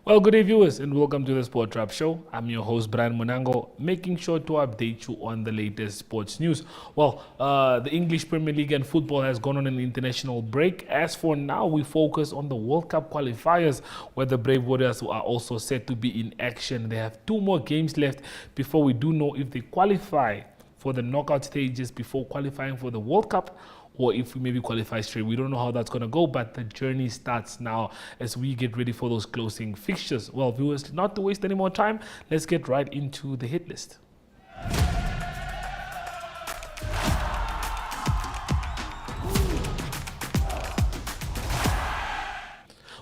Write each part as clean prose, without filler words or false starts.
Well, good day, viewers, and welcome to the Sport Trap Show. I'm your host, Brian Monango, making sure to update you on the latest sports news. Well, the English Premier League and football has gone on an international break. As for now, we focus on the World Cup qualifiers, where the Brave Warriors are also set to be in action. They have 2 more games left before we do know if they qualify for the knockout stages before qualifying for the World Cup, or if we maybe qualify straight. We don't know how that's going to go, but the journey starts now as we get ready for those closing fixtures. Well, viewers, not to waste any more time, let's get right into the hit list.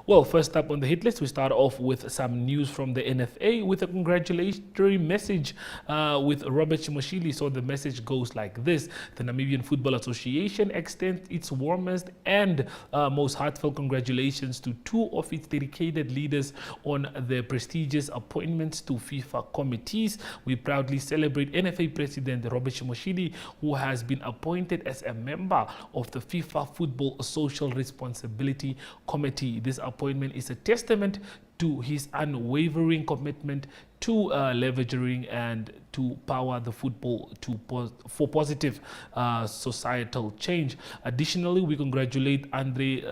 Well, first up on the hit list, we start off with some news from the NFA with a congratulatory message with Robert Shimoshili. So the message goes like this: the Namibian Football Association extends its warmest and most heartfelt congratulations to 2 of its dedicated leaders on their prestigious appointments to FIFA committees. We proudly celebrate NFA President Robert Shimoshili, who has been appointed as a member of the FIFA Football Social Responsibility Committee. This appointment is a testament to his unwavering commitment to leveraging and to power the football for positive societal change. Additionally, we congratulate Andre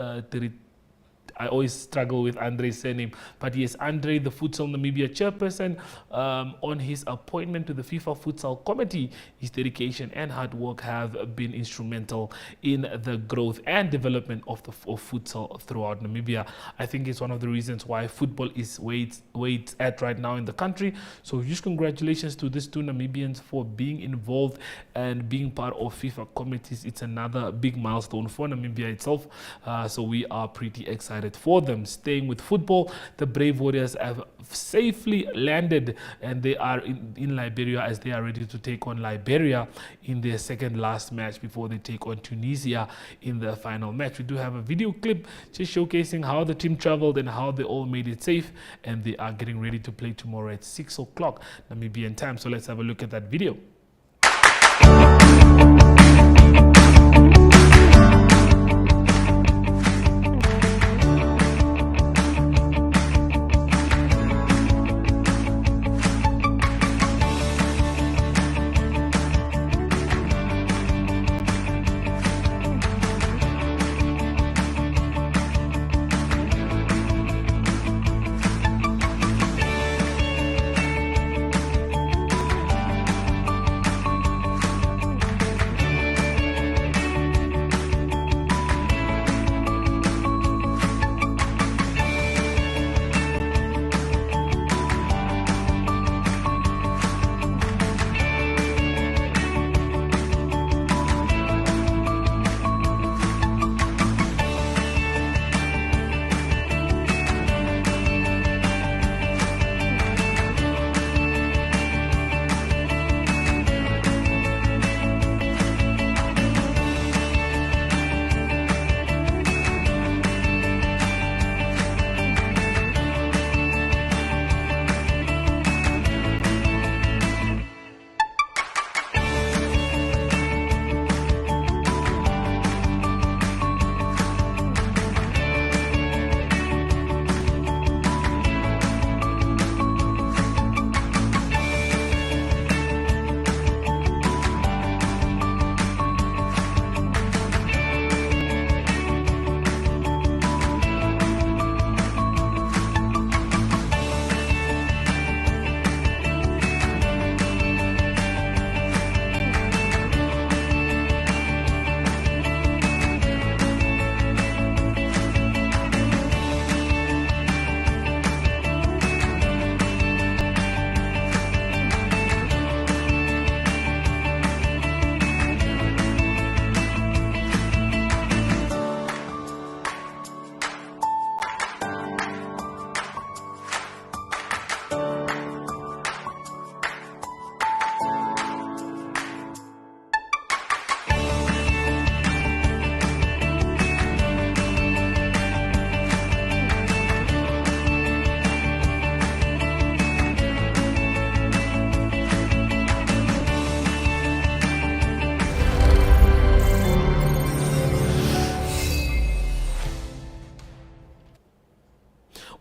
I always struggle with Andre's surname, but yes, Andre, the Futsal Namibia chairperson, on his appointment to the FIFA Futsal Committee. His dedication and hard work have been instrumental in the growth and development of futsal throughout Namibia. I think it's one of the reasons why football is where it's at right now in the country. So huge congratulations to these 2 Namibians for being involved and being part of FIFA committees. It's another big milestone for Namibia itself. So we are pretty excited for them. Staying with football, the Brave Warriors have safely landed and they are in Liberia as they are ready to take on Liberia in their second last match before they take on Tunisia in the final match. We do have a video clip just showcasing how the team traveled and how they all made it safe, and they are getting ready to play tomorrow at 6 o'clock Namibian time. So let's have a look at that video.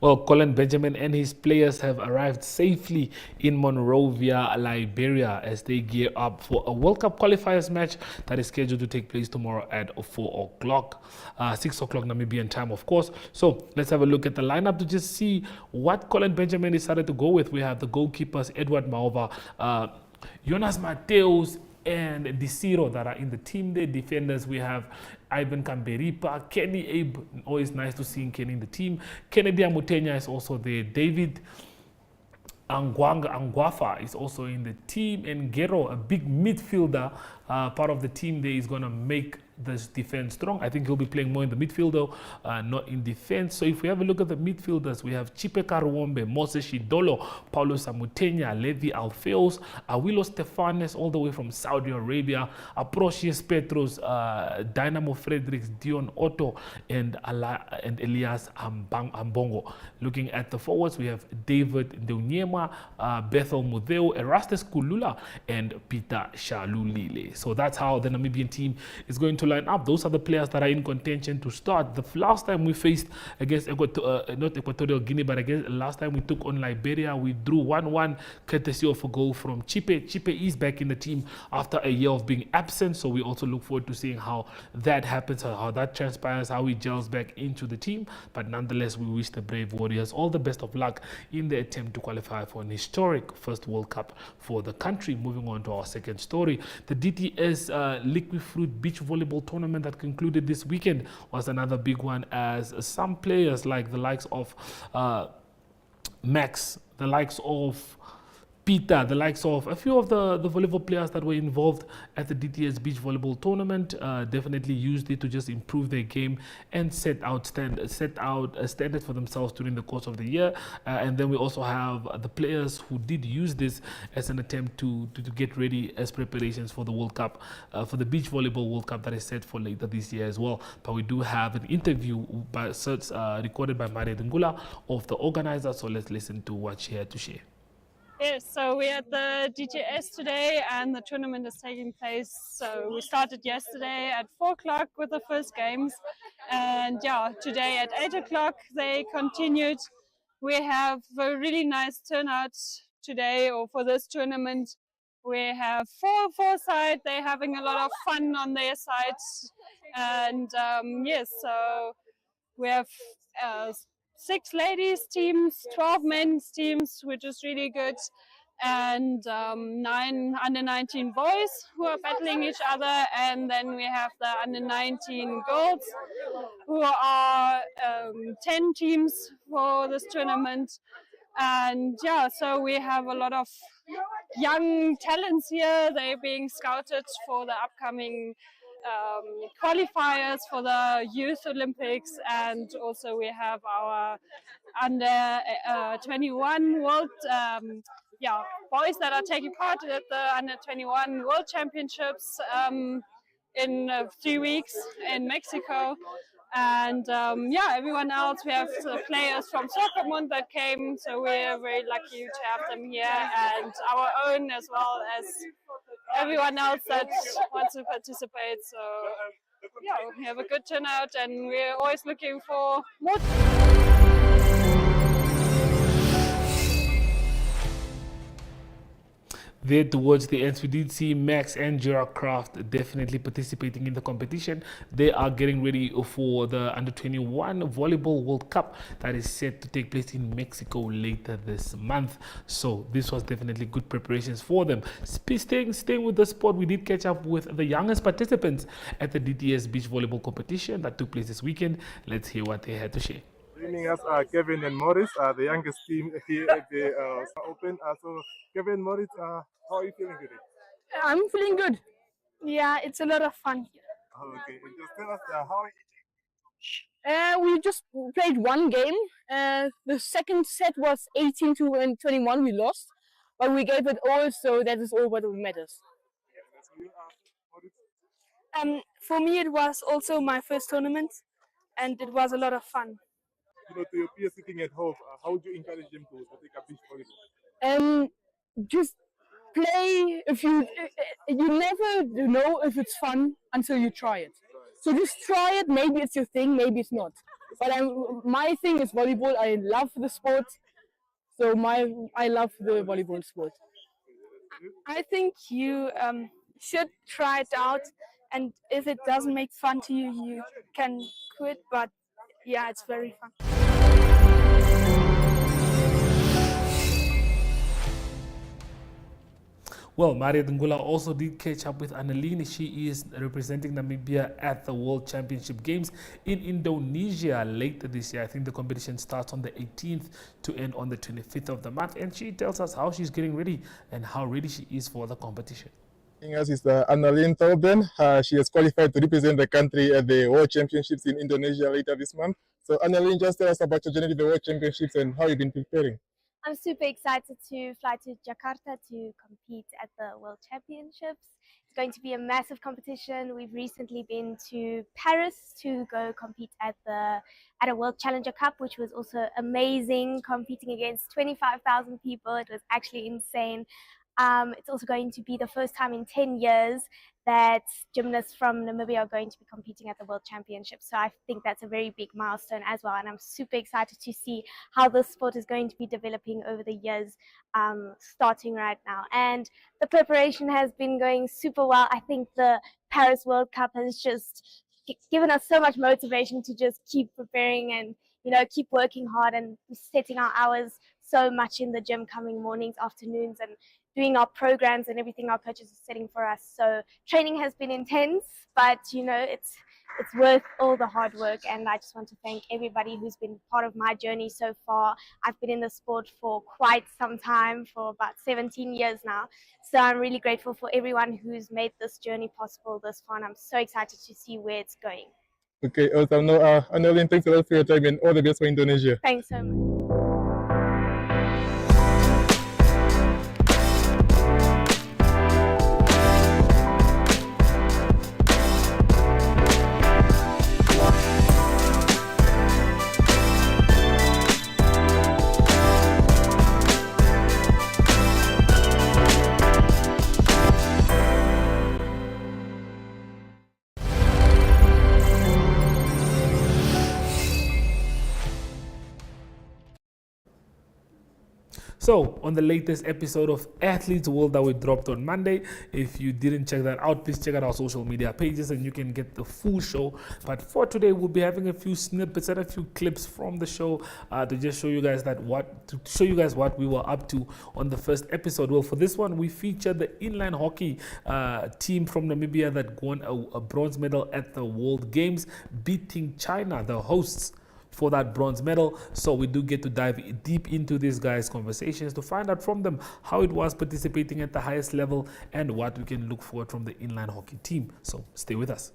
Well, Colin Benjamin and his players have arrived safely in Monrovia, Liberia, as they gear up for a World Cup qualifiers match that is scheduled to take place tomorrow at 4 o'clock, 6 o'clock Namibian time, of course. So let's have a look at the lineup to just see what Colin Benjamin decided to go with. We have the goalkeepers, Edward Maova, Jonas Mateus, and Disiro that are in the team. The defenders, we have Ivan Kamberipa, Kenny Abe. Always nice to see Kenny in the team. Kennedy Amutenya is also there. David Angwafa is also in the team, and Gero, a big midfielder, part of the team there, is going to make this defense strong. I think he'll be playing more in the midfield though, not in defense. So if we have a look at the midfielders, we have Chipe Karuombe, Moses Shidolo, Paulo Samutenya, Levi Alfeos, Awilo Stefanes, all the way from Saudi Arabia, Aprocius Petros, Dynamo Fredericks, Dion Otto, and Elias Ambongo. Looking at the forwards, we have David Ndeunyema, Bethel Mudeu, Erastus Kulula, and Peter Shalulile. So that's how the Namibian team is going to line up. Those are the players that are in contention to start. The last time we faced against not Equatorial Guinea, but against last time we took on Liberia, we drew 1-1 courtesy of a goal from Chipe. Chipe is back in the team after a year of being absent, so we also look forward to seeing how that happens, how that transpires, how he gels back into the team. But nonetheless, we wish the Brave Warriors all the best of luck in the attempt to qualify for an historic first World Cup for the country. Moving on to our second story, the DTS Liquid Fruit Beach Volleyball tournament that concluded this weekend was another big one, as some players like the likes of Max, the likes of Peter, the likes of a few of the volleyball players that were involved at the DTS Beach Volleyball Tournament definitely used it to just improve their game and set out a standard for themselves during the course of the year. And then we also have the players who did use this as an attempt to get ready as preparations for the World Cup, for the Beach Volleyball World Cup that is set for later this year as well. But we do have an interview recorded by Maria Dungula of the organizer, so let's listen to what she had to share. Yes, so we're at the DTS today and the tournament is taking place. So we started yesterday at 4 o'clock with the first games, and yeah, today at 8 o'clock they continued. We have a really nice turnout today, or for this tournament. We have four side, they're having a lot of fun on their side, and yes, so we have 6 ladies teams, 12 men's teams, which is really good, and 9 under-19 boys who are battling each other, and then we have the under-19 girls who are 10 teams for this tournament. And yeah, so we have a lot of young talents here. They're being scouted for the upcoming qualifiers for the Youth Olympics, and also we have our under 21 world boys that are taking part at the under 21 world championships in 3 weeks in Mexico. And everyone else, we have players from Soccermund that came, so we're very lucky to have them here, and our own, as well as everyone else that wants to participate. So yeah, we have a good turnout, and we're always looking for more. There towards the end, we did see Max and Gerard Kraft definitely participating in the competition. They are getting ready for the Under-21 Volleyball World Cup that is set to take place in Mexico later this month. So this was definitely good preparations for them. Staying with the sport, we did catch up with the youngest participants at the DTS Beach Volleyball competition that took place this weekend. Let's hear what they had to share. Joining us are Kevin and Morris, the youngest team here at the Open. So, Kevin, Morris, how are you feeling today? I'm feeling good. Yeah, it's a lot of fun here. Okay, and just tell us how are you? We just played one game. The second set was 18-21. We lost, but we gave it all, so that is all what matters. For me, it was also my first tournament, and it was a lot of fun. To your peers sitting at home, how would you encourage them to take up beach volleyball? Just play. If you never know if it's fun until you try it. So just try it. Maybe it's your thing. Maybe it's not. But my thing is volleyball. I love the sport, so I love the volleyball sport. I think you should try it out, and if it doesn't make fun to you, you can quit. But yeah, it's very fun. Well, Maria Dungula also did catch up with Annalene. She is representing Namibia at the World Championship Games in Indonesia later this year. I think the competition starts on the 18th to end on the 25th of the month. And she tells us how she's getting ready and how ready she is for the competition. Joining us is Annalene Tauben. She has qualified to represent the country at the World Championships in Indonesia later this month. So Annalene, just tell us about your journey to the World Championships and how you've been preparing. I'm super excited to fly to Jakarta to compete at the World Championships. It's going to be a massive competition. We've recently been to Paris to go compete at a World Challenger Cup, which was also amazing, competing against 25,000 people. It was actually insane. It's also going to be the first time in 10 years that gymnasts from Namibia are going to be competing at the World Championships. So I think that's a very big milestone as well. And I'm super excited to see how this sport is going to be developing over the years, starting right now. And the preparation has been going super well. I think the Paris World Cup has just given us so much motivation to just keep preparing and, keep working hard and setting our hours so much in the gym, coming mornings, afternoons, and doing our programs and everything our coaches are setting for us. So training has been intense, but it's worth all the hard work. And I just want to thank everybody who's been part of my journey so far. I've been in the sport for quite some time, for about 17 years now. So I'm really grateful for everyone who's made this journey possible this far. And I'm so excited to see where it's going. Okay, awesome. No, Annalene, thanks a lot for your time and all the best for Indonesia. Thanks so much. So, on the latest episode of Athletes World that we dropped on Monday, if you didn't check that out, please check out our social media pages and you can get the full show. But for today, we'll be having a few snippets and a few clips from the show to just show you guys what we were up to on the first episode. Well, for this one, we featured the inline hockey team from Namibia that won a bronze medal at the World Games, beating China, the hosts, for that bronze medal. So we do get to dive deep into these guys' conversations to find out from them how it was participating at the highest level and what we can look forward from the inline hockey team. So stay with us.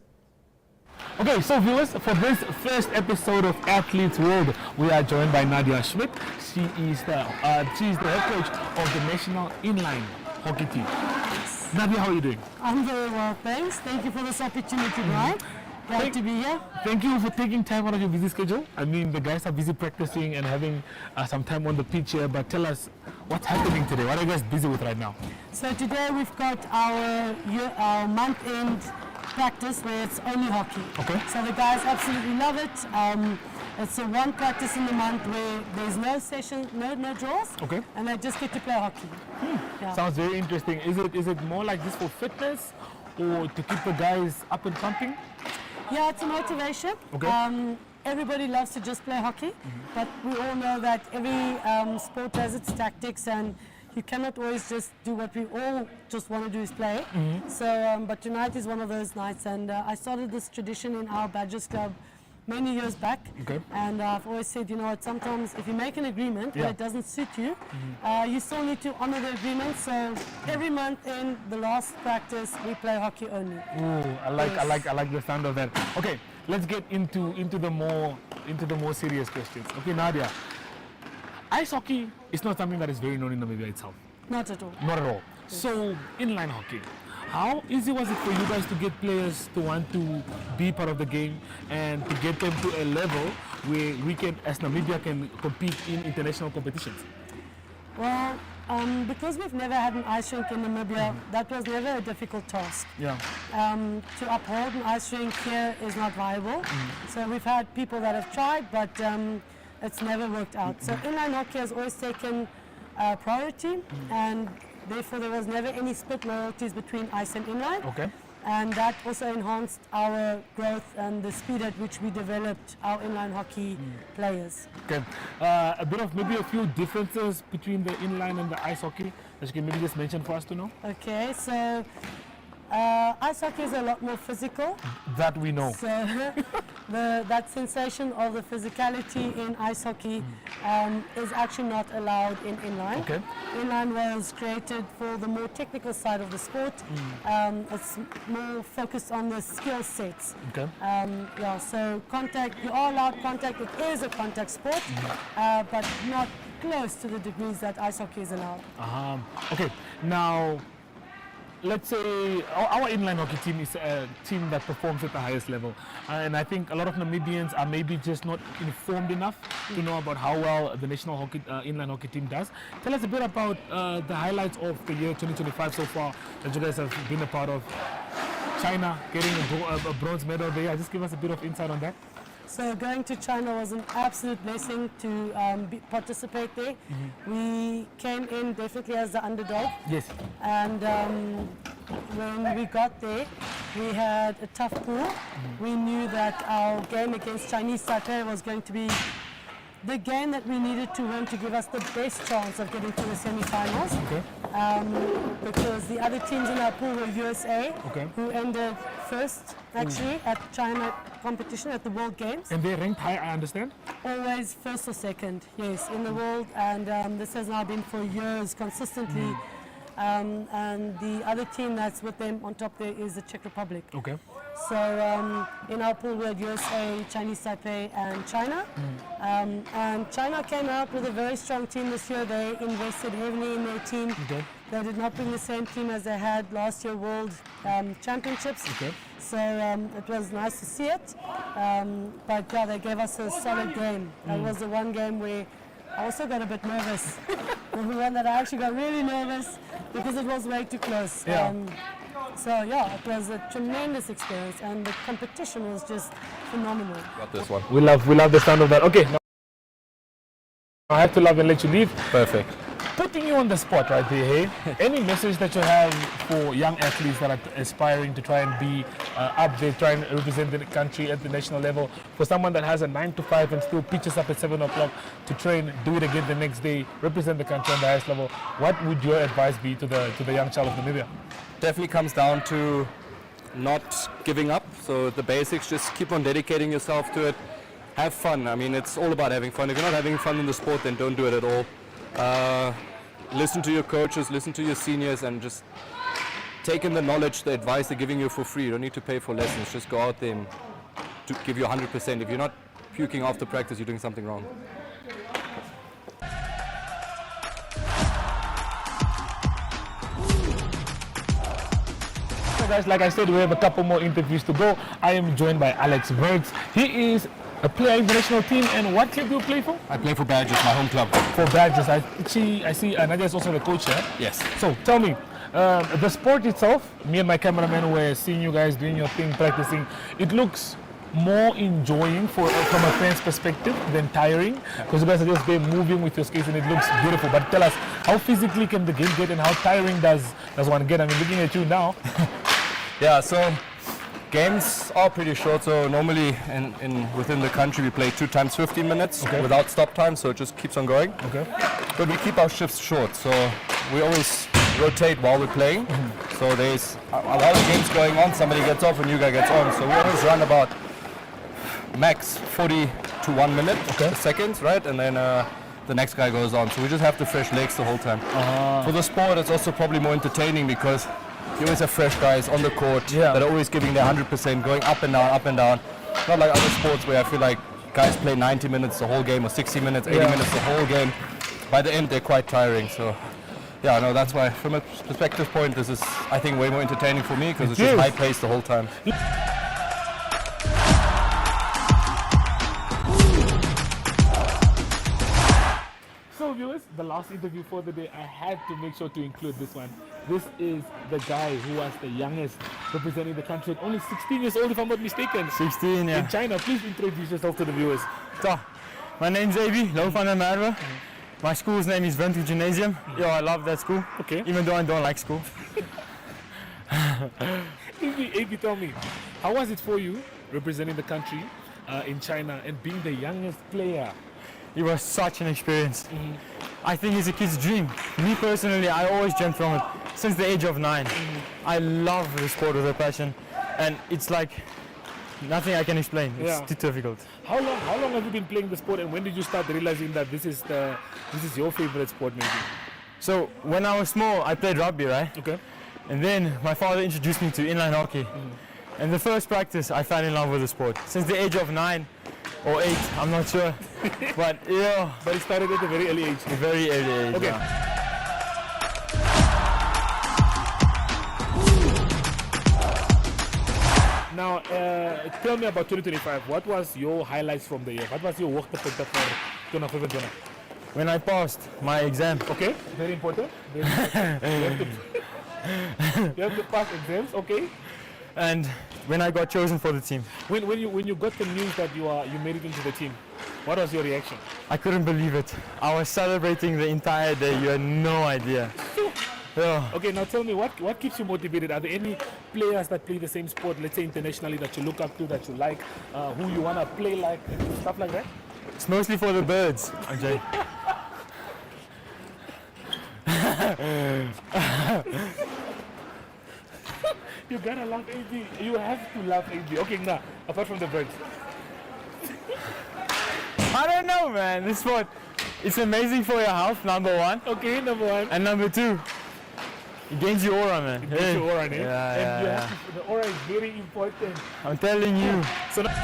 Okay, so viewers, for this first episode of Athletes World, we are joined by Nadia Schmidt. She is the head coach of the national inline hockey team. Nadia, how are you doing? I'm very well, thanks. Thank you for this opportunity, Brian. Glad to be here. Thank you for taking time out of your busy schedule. I mean, the guys are busy practicing and having some time on the pitch here, but tell us what's happening today. What are you guys busy with right now? So today we've got our month-end practice where it's only hockey. Okay. So the guys absolutely love it. It's a one practice in the month where there's no session, no draws. Okay. And they just get to play hockey. Yeah. Sounds very interesting. Is it more like this for fitness or to keep the guys up and pumping? Yeah, it's a motivation. Okay. Everybody loves to just play hockey, but we all know that every sport has its tactics, and you cannot always just do what we all just want to do is play. So, but tonight is one of those nights, and I started this tradition in our Badgers Club many years back. Okay. And I've always said, you know what, sometimes if you make an agreement and it doesn't suit you, you still need to honor the agreement. So every month in the last practice, we play hockey only. Ooh, I like the sound of that. Okay, let's get into the more serious questions. Okay, Nadia, ice hockey is not something that is very known in Namibia itself. Not at all. Not at all. So inline hockey, how easy was it for you guys to get players to want to be part of the game and to get them to a level where we can, as Namibia, can compete in international competitions? Well, because we've never had an ice rink in Namibia, that was never a difficult task. Yeah. To uphold an ice rink here is not viable. So we've had people that have tried, but it's never worked out. So inline hockey has always taken priority, and therefore there was never any split loyalties between ice and inline. Okay. And that also enhanced our growth and the speed at which we developed our inline hockey players. Okay. Maybe a few differences between the inline and the ice hockey that you can maybe just mention for us to know. Okay, so ice hockey is a lot more physical. That we know. So that sensation of the physicality in ice hockey is actually not allowed in inline. Okay. Inline was created for the more technical side of the sport. It's more focused on the skill sets. Okay. Yeah, so contact, you are allowed contact. It is a contact sport, but not close to the degrees that ice hockey is allowed. Okay. Now, let's say our inline hockey team is a team that performs at the highest level, and I think a lot of Namibians are maybe just not informed enough to know about how well the national hockey inline hockey team does. Tell us a bit about the highlights of the year 2025 so far that you guys have been a part of. China getting a bronze medal there. Just give us a bit of insight on that. So going to China was an absolute blessing to participate there. We came in definitely as the underdog. Yes. And when we got there, we had a tough pool. We knew that our game against Chinese Taipei was going to be the game that we needed to win to give us the best chance of getting to the semi-finals. Okay. Because the other teams in our pool were USA, Okay. who ended first actually at China competition at the World Games. And they ranked high, I understand. Always first or second, yes, in the world, and this has now been for years consistently. And the other team that's with them on top there is the Czech Republic. Okay. So in our pool we had USA, Chinese Taipei and China. And China came out with a very strong team this year. They invested heavily in their team. Okay. They did not bring the same team as they had last year World Championships. Okay. So it was nice to see it. But yeah, they gave us a solid game. That was the one game where I also got a bit nervous. The one that I actually got really nervous because it was way too close. Yeah. So yeah, it was a tremendous experience, and the competition was just phenomenal. Got this one. We love the sound of that. Okay. Now I have to love and let you leave. Perfect. Putting you on the spot right there, hey? Any message that you have for young athletes that are aspiring to try and be up there, try and represent the country at the national level, for someone that has a 9 to 5 and still pitches up at 7 o'clock to train, do it again the next day, represent the country on the highest level, what would your advice be to the young child of Namibia? Definitely comes down to not giving up. So the basics, just keep on dedicating yourself to it. Have fun. I mean, it's all about having fun. If you're not having fun in the sport, then don't do it at all. Listen to your coaches, listen to your seniors, and just take in the knowledge, the advice they're giving you for free. You don't need to pay for lessons. Just go out there and give you 100%. If you're not puking after practice, you're doing something wrong. So guys, like I said, we have a couple more interviews to go. I am joined by Alex Wertz. He is a player in the national team, and what club do you play for? I play for Badgers, my home club. For Badgers. I see Nadia is also the coach here. Yes. So tell me, the sport itself, me and my cameraman were seeing you guys doing your thing, practicing. It looks more enjoying from a fan's perspective than tiring, because you guys are just there moving with your skates and it looks beautiful. But tell us, how physically can the game get and how tiring does one get? I mean, looking at you now. Yeah, so games are pretty short, so normally within the country we play 2 times 15 minutes without stop time, so it just keeps on going. Okay. But we keep our shifts short, so we always rotate while we're playing. So there's a lot of games going on, somebody gets off, a new guy gets on. So we always run about max 40 to 1 minute, seconds, right? And then the next guy goes on. So we just have the fresh legs the whole time. For the sport, it's also probably more entertaining because you always have fresh guys on the court that are always giving their 100%, going up and down, up and down. Not like other sports where I feel like guys play 90 minutes the whole game or 60 minutes, 80 minutes the whole game. By the end, they're quite tiring. So, yeah, no, that's why, from a perspective point, this is, I think, way more entertaining for me because it's just high paced the whole time. So viewers, the last interview for the day, I had to make sure to include this one. This is the guy who was the youngest representing the country at only 16 years old, if I'm not mistaken. 16, yeah. In China. Please introduce yourself to the viewers. So, my name's AB, Lau van der Merwe. My school's name is Windhoek Gymnasium. Yo, I love that school, Okay. even though I don't like school. AB, tell me, how was it for you representing the country in China and being the youngest player? It was such an experience. I think it's a kid's dream. Me personally, I always dreamt from it since the age of 9. I love the sport with a passion, and it's like nothing I can explain. It's too difficult. How long have you been playing the sport, and when did you start realizing that this is your favorite sport, maybe? So when I was small, I played rugby, right? Okay. And then my father introduced me to inline hockey. And the first practice, I fell in love with the sport. Since the age of 9 or 8, I'm not sure. But yeah. But it started at a very early age. A very early age. Okay. Yeah. Now, tell me about 2025. What was your highlights from the year? What was your work for 2025? When I passed my exam. Okay, very important. You have to pass exams, okay? And when I got chosen for the team. When you got the news that you made it into the team, what was your reaction? I couldn't believe it. I was celebrating the entire day. You had no idea. Yeah. Okay, now tell me, what keeps you motivated? Are there any players that play the same sport, let's say internationally, that you look up to, that you like, who you want to play like, stuff like that? It's mostly for the birds, Ajay. You gotta laugh, AB. You have to laugh, AB. Okay, now, apart from the birds. I don't know, man. This sport, it's amazing for your health, number 1. Okay, number 1. And number 2, it gains your aura, man. It gains your aura, eh? Yeah, And the aura is very important. I'm telling you. So now,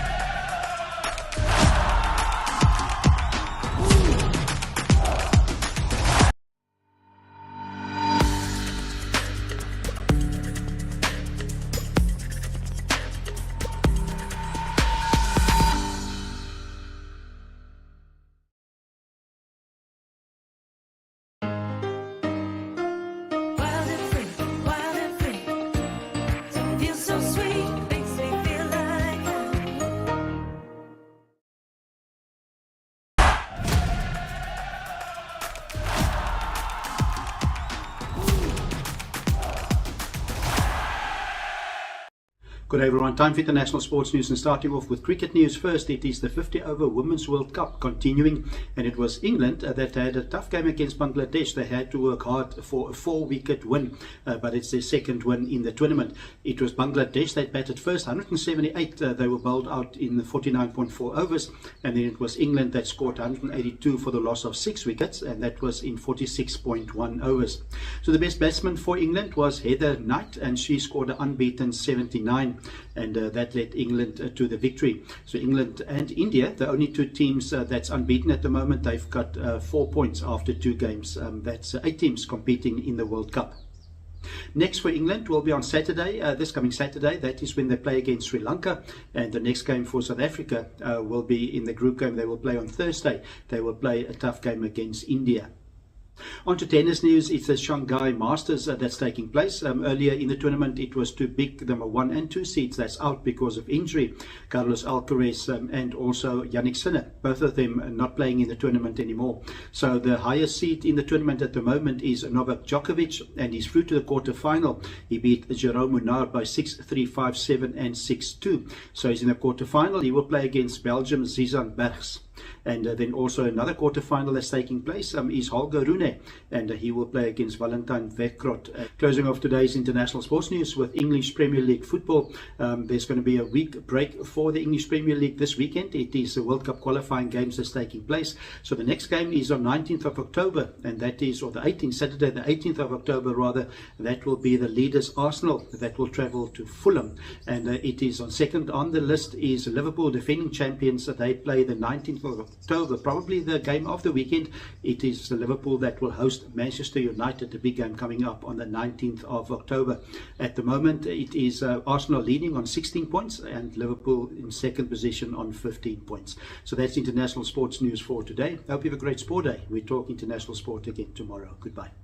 Good day everyone, time for international sports news and starting off with cricket news first. It is the 50-over Women's World Cup continuing, and it was England that had a tough game against Bangladesh. They had to work hard for a 4-wicket win, but it's their second win in the tournament. It was Bangladesh that batted first, 178. They were bowled out in the 49.4 overs, and then it was England that scored 182 for the loss of 6 wickets, and that was in 46.1 overs. So the best batsman for England was Heather Knight, and she scored an unbeaten 79. And that led England to the victory. So England and India, the only 2 teams that's unbeaten at the moment. They've got 4 points after 2 games. That's 8 teams competing in the World Cup. Next for England will be on Saturday, this coming Saturday. That is when they play against Sri Lanka. And the next game for South Africa will be in the group game. They will play on Thursday. They will play a tough game against India. On to tennis news. It's the Shanghai Masters that's taking place. Earlier in the tournament, it was 2 big number 1 and 2 seeds that's out because of injury. Carlos Alcaraz and also Jannik Sinner, both of them not playing in the tournament anymore. So the highest seed in the tournament at the moment is Novak Djokovic, and he's through to the quarterfinal. He beat Jerome Munar by 6-3, 5-7 and 6-2. So he's in the quarterfinal. He will play against Belgium's Zizan Bergs. And then also another quarterfinal that's taking place is Holger Rune, and he will play against Valentine Vekrot. Closing off today's international sports news with English Premier League football. There's going to be a week break for the English Premier League this weekend. It is the World Cup qualifying games that's taking place. So the next game is on 19th of October, and that is, or the 18th, Saturday the 18th of October rather, that will be the leaders Arsenal that will travel to Fulham. And it is on second on the list is Liverpool, defending champions. They play the 19th 19th of October, probably the game of the weekend. It is Liverpool that will host Manchester United, the big game coming up on the 19th of October. At the moment, it is Arsenal leading on 16 points and Liverpool in second position on 15 points. So that's international sports news for today. I hope you have a great sport day. We talk international sport again tomorrow. Goodbye.